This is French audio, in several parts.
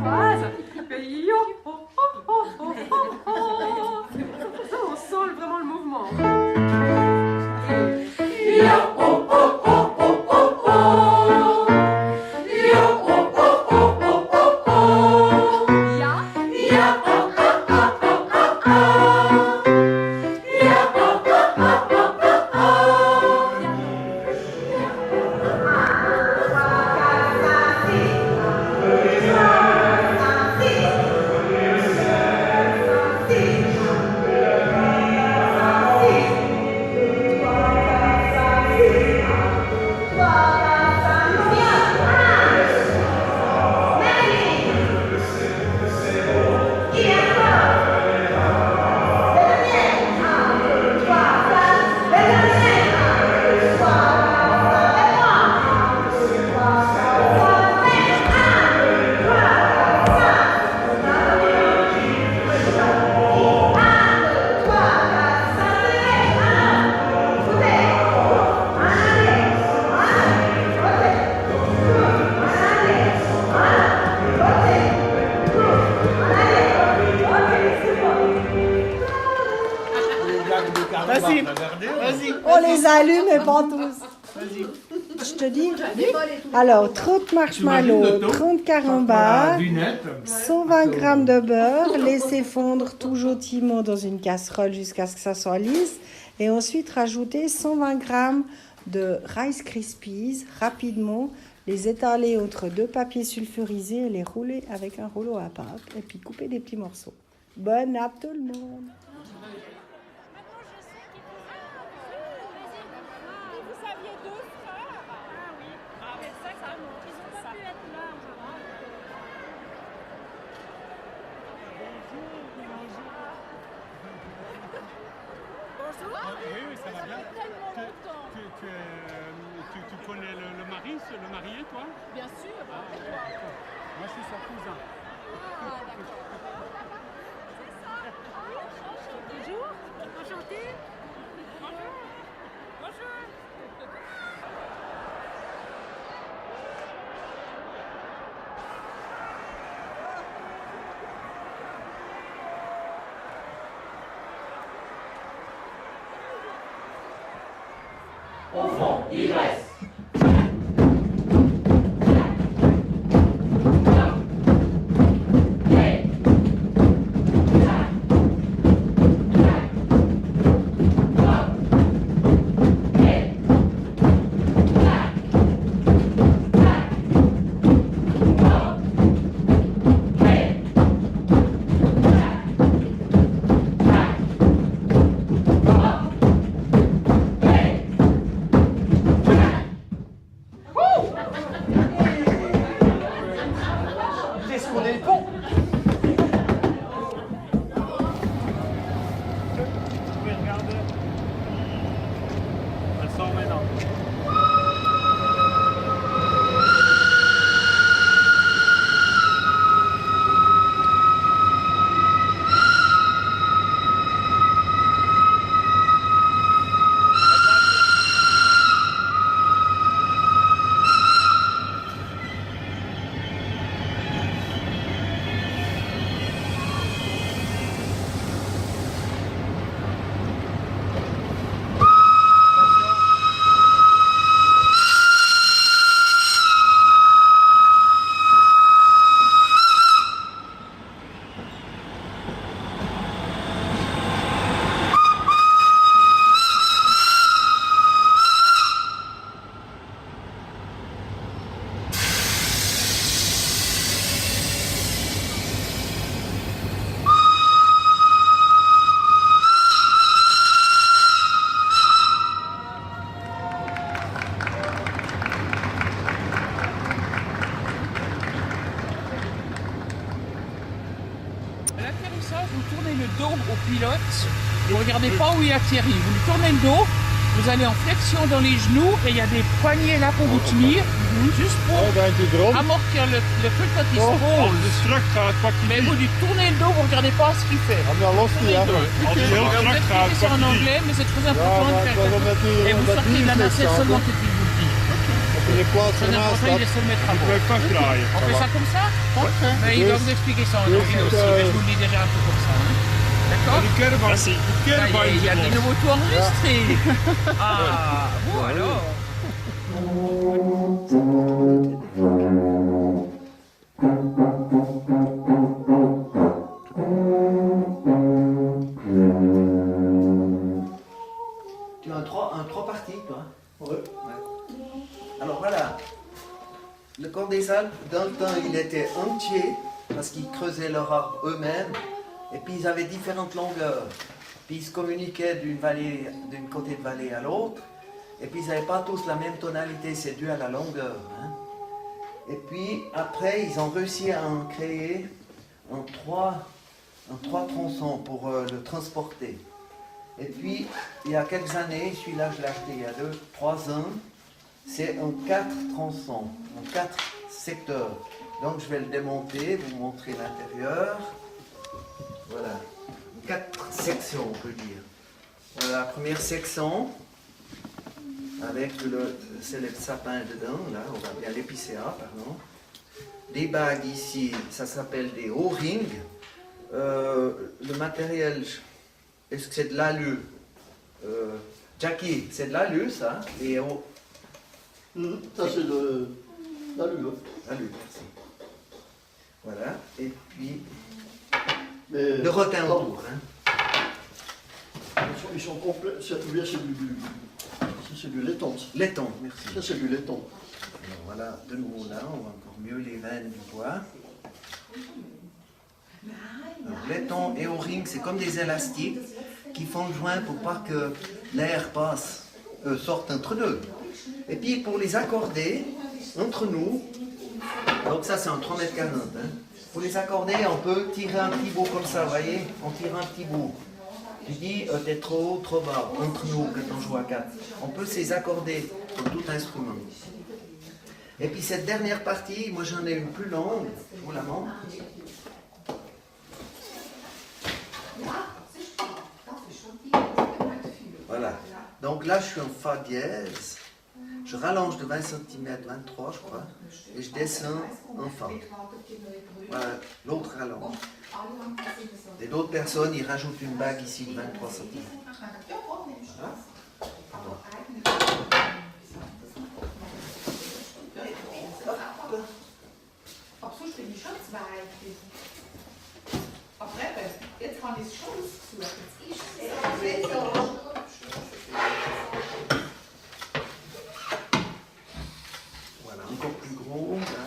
phrase. Yo, oh, oh, oh, oh, oh, oh. Ça, on sent vraiment le mouvement. Yo, oh, oh, oh, oh, oh, oh. Yo, oh, oh, oh, oh, oh, oh. Ya, ya, oh, oh, oh, oh, oh, oh. Ya, oh, oh, oh, oh, oh, oh. Vas-y, vas-y. On les allume, mais pas tous. Vas-y. Je te dis. Alors, 30 marshmallows, 30 carambars, 120 g de beurre, laissez fondre tout jautimement dans une casserole jusqu'à ce que ça soit lisse. Et ensuite, rajouter 120 g de Rice Krispies rapidement, les étaler entre deux papiers sulfurisés et les rouler avec un rouleau à pâte. Et puis couper des petits morceaux. Bonne app tout le monde. Oui, ça va bien. Tu connais le mari, le marié, toi? Bien sûr. Moi, je suis son cousin. Ah, d'accord. C'est ça. Bonjour. Enchanté. Bonjour. Bonjour. Au fond, ivresse. Descendez le pont. Vous pouvez regarder. Elle sort maintenant. L'atterrissage, vous tournez le dos au pilote, vous ne regardez pas où il atterrit. Vous lui tournez le dos, vous allez en flexion dans les genoux et il y a des poignées là pour vous tenir, juste pour amortir le truc quand il se pose. Dus terug gaat, pak je Mais vous lui tournez le dos, vous ne regardez pas ce qu'il fait. Als die heel Vous terug êtes gaat, c'est pak en je die. anglais, mais c'est très important de faire ça. Et vous sortez de la nacelle seulement que tu vous le dis. de plaats Ça n'importe ernaast quoi, il had, laisse le mettre à moeten bord. wij vastdraaien. On fait ça comme ça? Mais il va vous expliquer ça en Dus anglais het, aussi, mais je vous le dis déjà un peu comme ça. Hein. D'accord? Die caravan, die caravan Il y a zit de los. nouveau tout enregistré. Ah, bon alors. Tu as un trois parties, toi? Oui. Alors voilà. Le corps des Alpes, dans le temps, il était entier parce qu'ils creusaient leur arbre eux-mêmes. Et puis ils avaient différentes longueurs. Puis ils se communiquaient d'une côté de vallée à l'autre. Et puis ils n'avaient pas tous la même tonalité, c'est dû à la longueur. Hein. Et puis après, ils ont réussi à en créer en trois tronçons pour le transporter. Et puis, il y a quelques années, celui-là je l'ai acheté il y a 2-3 ans, c'est en 4 tronçons, en 4 secteurs. Donc je vais le démonter, vous montrer l'intérieur. Voilà, 4 sections on peut dire. Voilà la première section, avec c'est le sapin dedans, là, on va bien l'épicéa, pardon. Des bagues ici, ça s'appelle des O-rings. Le matériel, est-ce que c'est de l'alu? Jackie, c'est de l'alu ça? Et ça c'est de l'alu. L'alu, merci. Voilà, et puis Mais le rotin autour. Hein. Ils sont complets, c'est du laiton. Laiton, merci. Ça c'est du laiton. Alors voilà, de nouveau là, on voit encore mieux les veines du bois. Alors, laiton et O-ring, c'est comme des élastiques qui font le joint pour pas que l'air passe, sorte entre deux. Et puis pour les accorder entre nous, donc ça c'est en 3,40 m. Hein. Pour les accorder, on peut tirer un petit bout comme ça, vous voyez? On tire un petit bout. Tu dis, t'es trop haut, trop bas, entre nous, quand on joue à 4. On peut se les accorder comme tout instrument. Et puis cette dernière partie, moi j'en ai une plus longue, je vous la montre. Voilà. Donc là, je suis en Fa dièse. Je rallonge de 20 cm, 23 je crois, et je descends en Fa. Voilà, l'autre rallonge. Et d'autres personnes, ils rajoutent une bague ici de 23 cm. Voilà. Voilà, encore plus gros, là.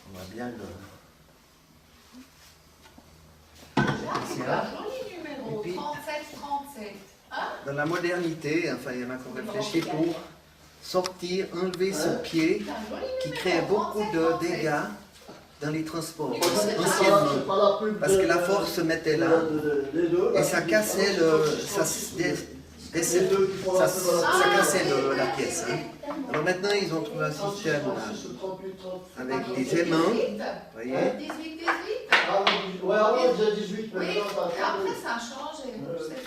On va bien le... Et puis, dans la modernité, enfin il y en a qui ont réfléchi pour sortir, enlever ce pied qui créait beaucoup de dégâts dans les transports anciennement, parce que la force se mettait là et ça cassait ça cassait la pièce. Hein. Alors maintenant ils ont trouvé un système là, avec des aimants, vous voyez. Ouais, avant j'ai 18, mais après ça a changé.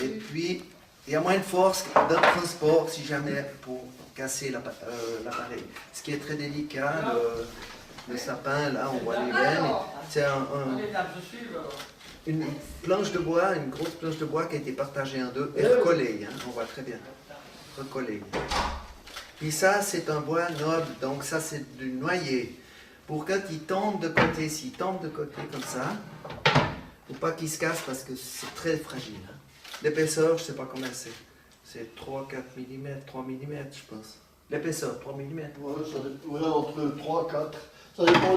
Et puis il y a moins de force dans le transport si jamais pour casser l'appareil. Ce qui est très délicat, le sapin, là on voit les veines, c'est une planche de bois, une grosse planche de bois qui a été partagée en deux et recollée, hein, on voit très bien, recollée. Puis ça c'est un bois noble, donc ça c'est du noyer. Pour quand il tombe de côté, s'il tombe de côté comme ça, faut pas qu'il se casse parce que c'est très fragile. Hein. L'épaisseur, je sais pas combien c'est. C'est 3-4 mm, 3 mm je pense. L'épaisseur, 3 mm. Ouais, entre 3 et 4. Ça dépend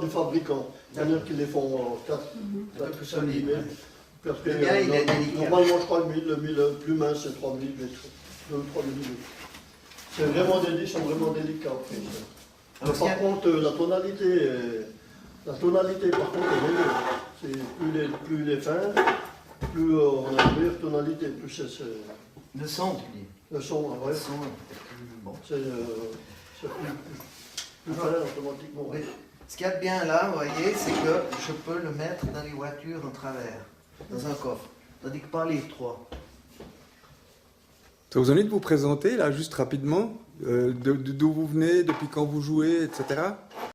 du fabricant. Il y en a qui les font en 4 Un peu plus solide. mm. Parce que, Bien, il est délicat. normalement, je crois que le plus mince, c'est 3 mm. 2 ou 3 mm. C'est vraiment ils sont vraiment délicats. Alors, par contre, la tonalité, par contre, est mieux. Plus il est fin, plus on a une meilleure tonalité, plus c'est... Le son, tu dis. Le son, ouais. Le son est plus bon. C'est plus fin automatiquement. Oui. Ce qu'il y a de bien là, vous voyez, c'est que je peux le mettre dans les voitures en travers, dans un coffre. Tandis que pas les trois. Ça vous ennuie de vous présenter, là, juste rapidement, d'où vous venez, depuis quand vous jouez, etc.